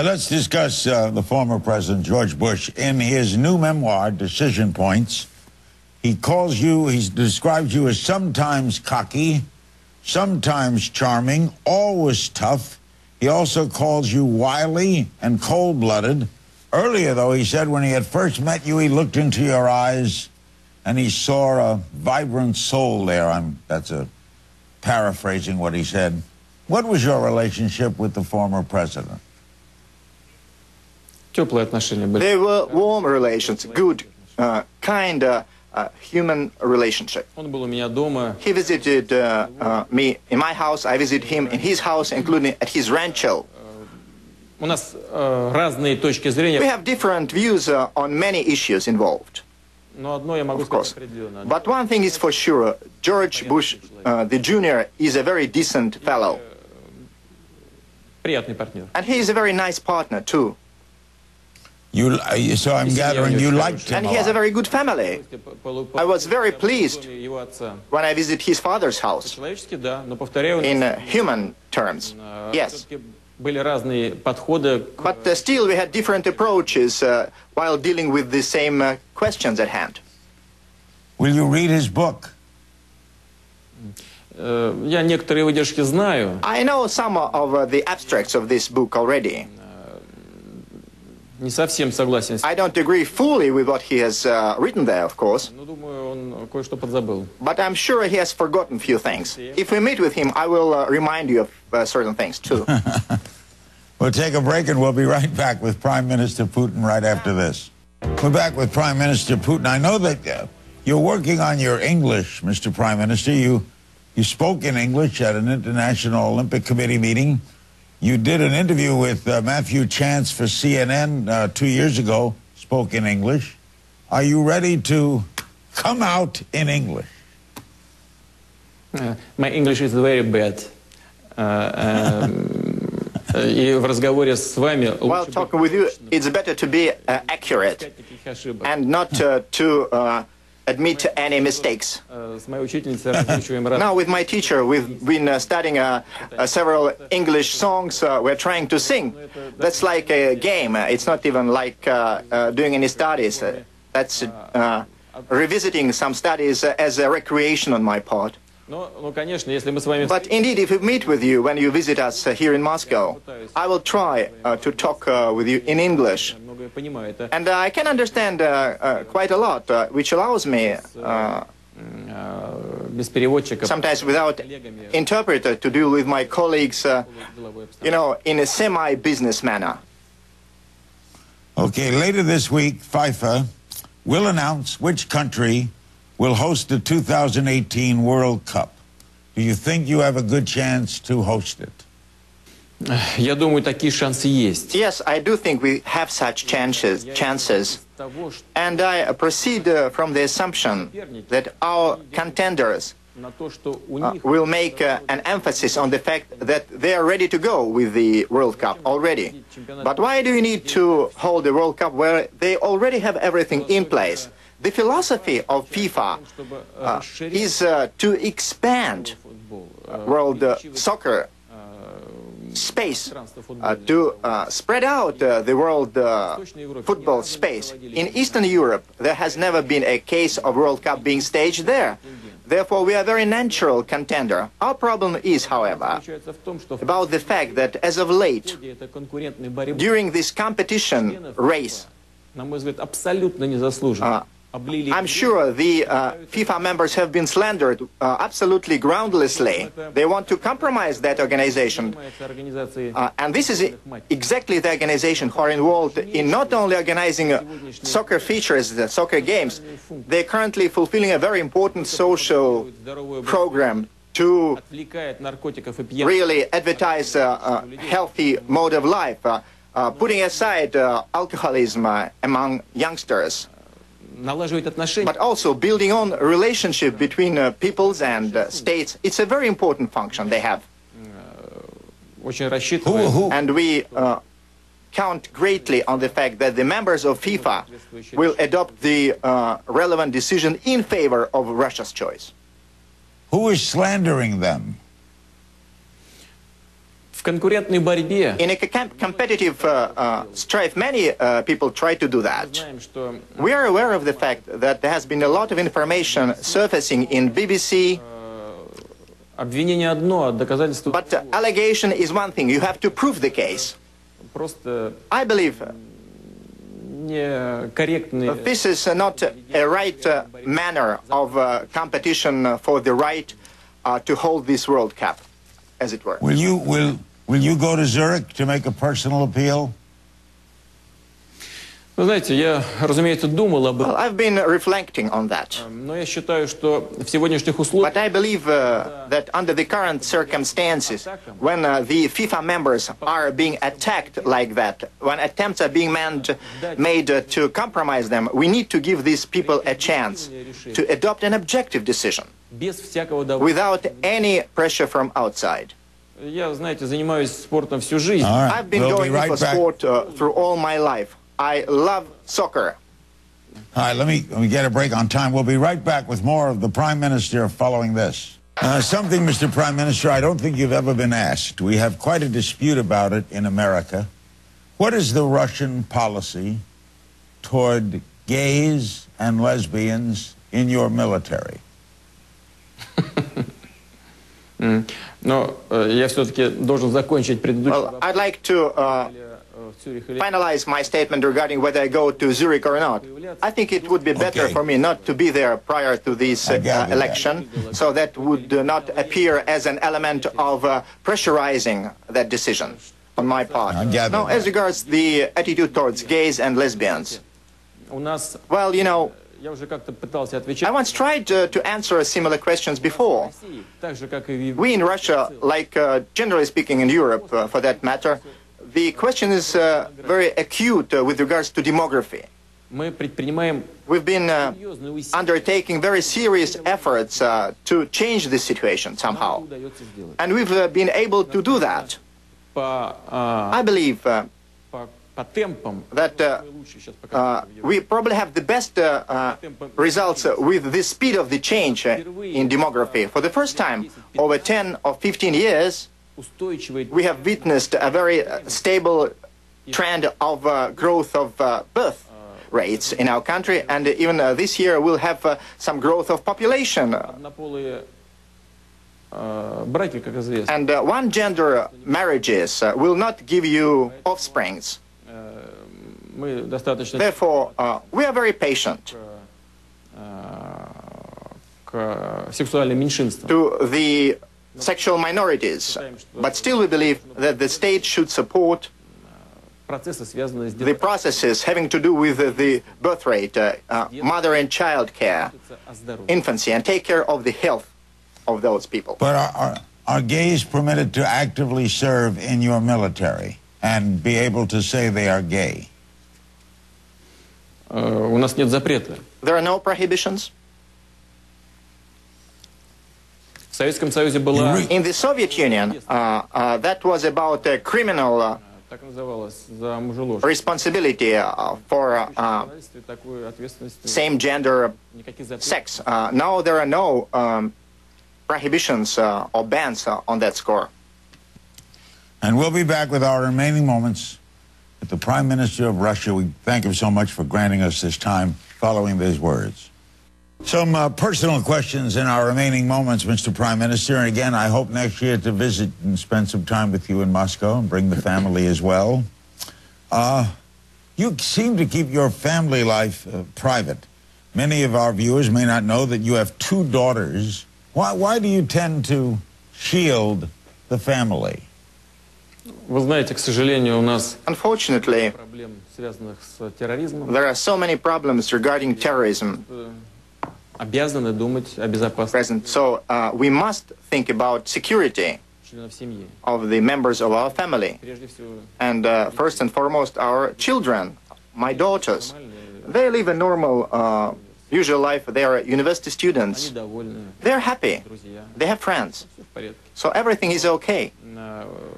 Let's discuss the former President George Bush. In his new memoir, Decision Points, he describes you as sometimes cocky, sometimes charming, always tough. He also calls you wily and cold-blooded. Earlier, though, he said when he had first met you, he looked into your eyes and he saw a vibrant soul there. That's paraphrasing what he said. What was your relationship with the former president? They were warm relations, good, kind, human relationship. He visited me in my house, I visited him in his house, including at his rancho. We have different views on many issues involved, of course. But one thing is for sure, George Bush, the Jr. is a very decent fellow. And he is a very nice partner, too. So I'm gathering you liked him. And he has a very good family. I was very pleased when I visited his father's house. In human terms, yes. But still we had different approaches while dealing with the same questions at hand. Will you read his book? I know some of the abstracts of this book already. I don't agree fully with what he has written there, of course. But I'm sure he has forgotten a few things. If we meet with him, I will remind you of certain things, too. We'll take a break and we'll be right back with Prime Minister Putin right after this. We're back with Prime Minister Putin. I know that you're working on your English, Mr. Prime Minister. You spoke in English at an International Olympic Committee meeting. You did an interview with Matthew Chance for CNN 2 years ago, spoke in English. Are you ready to come out in English? My English is very bad. While talking with you, it's better to be accurate and not to admit any mistakes. Now with my teacher, we've been studying several English songs we're trying to sing. That's like a game. It's not even like doing any studies. That's revisiting some studies as a recreation on my part. But indeed, if we meet with you when you visit us here in Moscow, I will try to talk with you in English. And I can understand quite a lot, which allows me, sometimes without interpreter, to deal with my colleagues, you know, in a semi-business manner. Okay, later this week, FIFA will announce which country will host the 2018 World Cup. Do you think you have a good chance to host it? Yes, I do think we have such chances. And I proceed from the assumption that our contenders will make an emphasis on the fact that they are ready to go with the World Cup already. But why do you need to hold the World Cup where they already have everything in place? The philosophy of FIFA is to expand world soccer space, to spread out the world football space. In Eastern Europe, there has never been a case of World Cup being staged there. Therefore, we are a very natural contender. Our problem is, however, about the fact that as of late, during this competition race, I'm sure the FIFA members have been slandered absolutely groundlessly. They want to compromise that organization. And this is exactly the organization who are involved in not only organizing soccer features, the soccer games, they're currently fulfilling a very important social program to really advertise a healthy mode of life, putting aside alcoholism among youngsters. But also building on a relationship between peoples and states. It's a very important function they have. And we count greatly on the fact that the members of FIFA will adopt the relevant decision in favor of Russia's choice. Who is slandering them? конкурентной борьбе In a competitive strife, many people try to do that. знаем, что We are aware of the fact that there has been a lot of information surfacing in BBC, обвинение одно, а доказательство but allegation is one thing. You have to prove the case. просто I believe некорректные. this is not a right manner of competition for the right to hold this World Cup, as it were. Will you go to Zurich to make a personal appeal? Вы знаете, я, разумеется, думал об Well, этом, I've been reflecting on that. но я считаю, что в сегодняшних условиях But I believe that under the current circumstances, when the FIFA members are being attacked like that, when attempts are being made to compromise them, we need to give these people a chance to adopt an objective decision без всякого давления. without any pressure from outside. Я, знаете, занимаюсь спортом всю жизнь. All right, I've been we'll be going right for back. sport through all my life. I love soccer. All right, let me get a break on time. We'll be right back with more of the Prime Minister following this. Something, Mr. Prime Minister, I don't think you've ever been asked. We have quite a dispute about it in America. What is the Russian policy toward gays and lesbians in your military? Но я все-таки должен закончить предыдущий Well, вопрос. I'd like to В Цюрихе или- finalize my statement regarding whether I go to Zurich or not. I think it would be better Okay. for me not to be there prior to this I gather that. election, so that would not appear as an element of pressurizing that decision on my part. I gather Now, as that. regards the attitude towards gays and lesbians, У нас, well, you know, я уже как-то пытался I отвечать. once tried to answer similar questions before. В России, так же, как и в We in Russia, like generally speaking in Europe for that matter, the question is very acute with regards to demography. мы предпринимаем We've been серьезные усилия. undertaking very serious efforts to change this situation somehow. Удается сделать. And we've been able to do that. По, I believe по темпам that мы лучше сейчас показываем в Европе. we probably have the best results with the speed of the change in demography. For the first time, over 10 or 15 years, Устойчивый we have witnessed a very stable trend of growth of birth rates in our country, and even this year we'll have some growth of population. однополые браки, как известно, And one-gender marriages will not give you offsprings. мы достаточно Therefore, we are very patient к сексуальным меньшинствам. to the sexual minorities, but still we believe that the state should support Процессы, связанные с the processes having to do with the birth rate, mother and child care, о здоровье. infancy, and take care of the health of those people. But are gays permitted to actively serve in your military and be able to say they are gay? У нас нет запрета. There are no prohibitions. В Советском Союзе была, In the Soviet Union, that was about criminal так называлось, за мужеложь. responsibility for Такой ответственности same-gender никаких запретов. sex. Now there are no prohibitions or bans on that score. And we'll be back with our remaining moments with the Prime Minister of Russia. We thank him so much for granting us this time following these words. Some personal questions in our remaining moments, Mr. Prime Minister. And again, I hope next year to visit and spend some time with you in Moscow and bring the family as well. You seem to keep your family life private. Many of our viewers may not know that you have 2 daughters. Why do you tend to shield the family? Вы знаете, к сожалению, у нас Unfortunately, проблем, связанных с терроризмом. there are so many problems regarding terrorism Обязаны думать о безопасности present. So we must think about security членов семьи. of the members of our family. Прежде всего, And first and foremost, our children, my daughters. They live a normal, usual life. They are university они students. довольны, They're happy. друзья, They have friends. все в порядке. So everything is okay.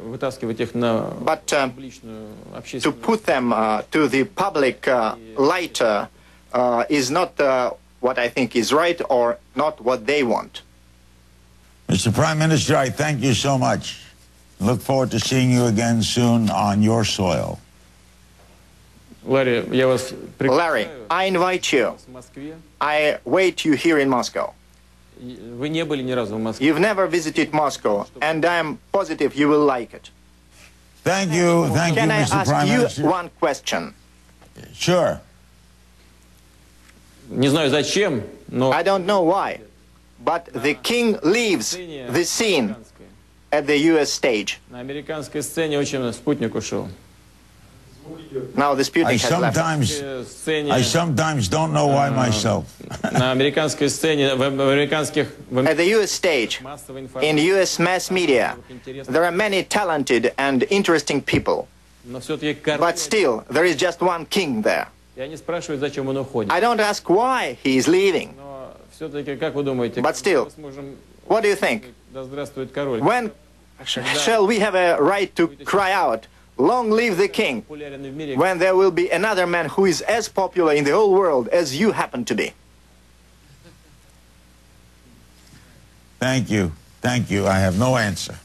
Вытаскивать их на But публичную, to общественную put them to the public light is not what I think is right or not what they want. Mr. Prime Minister, I thank you so much Look forward to seeing you again soon on your soil. Ларри, я вас Larry, приглашаю I invite you. в Москве. I wait you here in Moscow. Вы не были ни разу в Москве. You've never visited Moscow, and I'm positive you will like it. Thank you, Can I Mr. ask Prime you Minister. one question? Sure. Не знаю зачем, но I don't know why, but the king leaves the scene at the US stage. на американской сцене очень спутник ушел. Now the Sputnik has left. Сцене, I sometimes don't know why myself. на американской сцене, в американских At the US stage, массовой in информации, US mass media, there are many talented and interesting people, но все-таки король. but still, there is just one king there. Я не спрашиваю, зачем он уходит. I don't ask why he is leaving. Но все-таки, как вы думаете, But still, мы сможем... What do you think? Да здравствует король. When shall we have a right to cry out, "Long live the king," Популярен в мире. when there will be another man who is as popular in the whole world as you happen to be? Thank you. Thank you. I have no answer.